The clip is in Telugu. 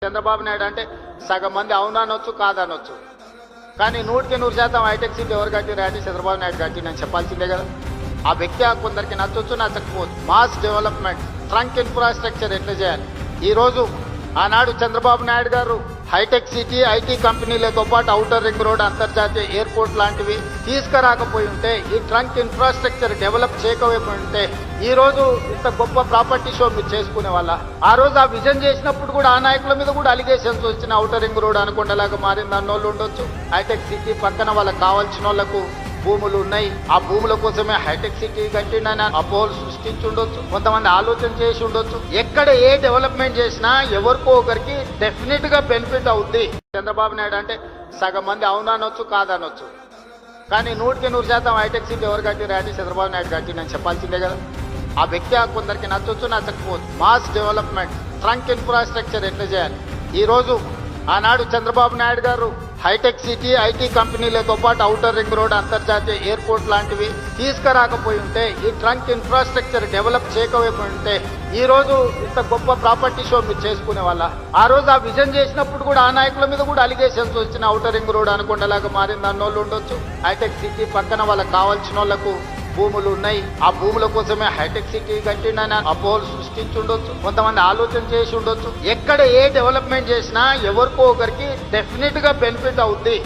చంద్రబాబు నాయుడు అంటే సగం మంది అవుననొచ్చు కాదనొచ్చు, కానీ 100% హైటెక్ సిటీ ఎవరు కట్టిరా అంటే చంద్రబాబు నాయుడు కట్టి నేను చెప్పాల్సిందే కదా. ఆ వ్యక్తి కొందరికి నచ్చొచ్చు నచ్చకపోవచ్చు. మాస్ డెవలప్మెంట్, ట్రంక్ ఇన్ఫ్రాస్ట్రక్చర్ ఎట్లా చేయాలి. ఈరోజు ఆనాడు చంద్రబాబు నాయుడు గారు హైటెక్ సిటీ, ఐటీ కంపెనీలతో పాటు ఔటర్ రింగ్ రోడ్, అంతర్జాతీయ ఎయిర్పోర్ట్ లాంటివి తీసుకురాకపోయి ఉంటే, ఈ ట్రంక్ ఇన్ఫ్రాస్ట్రక్చర్ డెవలప్ చేయకపోయి ఉంటే ఈ రోజు ఇంత గొప్ప ప్రాపర్టీ షో మీరు చేసుకునే వాళ్ళ. ఆ రోజు ఆ విజన్ చేసినప్పుడు కూడా ఆ నాయకుల మీద కూడా అలిగేషన్స్ వచ్చిన ఔటర్ రింగ్ రోడ్ అనుకుండేలాగా మారింది అన్నోళ్ళు ఉండొచ్చు. హైటెక్ సిటీ పక్కన వాళ్ళకి కావాల్సిన వాళ్ళకు భూములు ఉన్నాయి, ఆ భూముల కోసమే హైటెక్ సిటీ కట్టిండని అపోహలు సృష్టించి ఉండొచ్చు. కొంతమంది ఆలోచన చేసి ఉండొచ్చు. ఎక్కడ ఏ డెవలప్మెంట్ చేసినా ఎవరికో ఒకరికి డెఫినెట్ గా బెనిఫిట్ అవుద్ది. చంద్రబాబు నాయుడు అంటే సగం మంది అవుననొచ్చు కాదనొచ్చు, కానీ 100% హైటెక్ సిటీ ఎవరు కట్టిరా అంటే చంద్రబాబు నాయుడు కట్టి నేను చెప్పాల్సిందే కదా. ఆ వ్యక్తి కొందరికి నచ్చొచ్చు నచ్చకపోవచ్చు. మాస్ డెవలప్మెంట్, ట్రంక్ ఇన్ఫ్రాస్ట్రక్చర్ ఎట్లా చేయాలి. ఈరోజు ఆనాడు చంద్రబాబు నాయుడు గారు హైటెక్ సిటీ, ఐటీ కంపెనీలతో పాటు ఔటర్ రింగ్ రోడ్, అంతర్జాతీయ ఎయిర్పోర్ట్ లాంటివి తీసుకురాకపోయి ఉంటే, ఈ ట్రంక్ ఇన్ఫ్రాస్ట్రక్చర్ డెవలప్ చేయకపోయి ఉంటే ఈ రోజు ఇంత గొప్ప ప్రాపర్టీ షో మీరు చేసుకునే వాళ్ళ. ఆ రోజు ఆ విజన్ చేసినప్పుడు కూడా ఆ నాయకుల మీద కూడా అలిగేషన్స్ వచ్చిన ఔటర్ రింగ్ రోడ్ అనుకుండేలాగా మారింది అన్నోళ్ళు ఉండొచ్చు. హైటెక్ సిటీ పక్కన వాళ్ళకి కావాల్సిన వాళ్ళకు భూములు ఉన్నాయి, ఆ భూముల కోసమే హైటెక్ సిటీ కట్టిండని అపోహలు సృష్టించి ఉండొచ్చు. కొంతమంది ఆలోచన చేసి ఉండొచ్చు. ఎక్కడ ఏ డెవలప్మెంట్ చేసినా ఎవరికో ఒకరికి డెఫినెట్ గా బెనిఫిట్ అవుద్ది.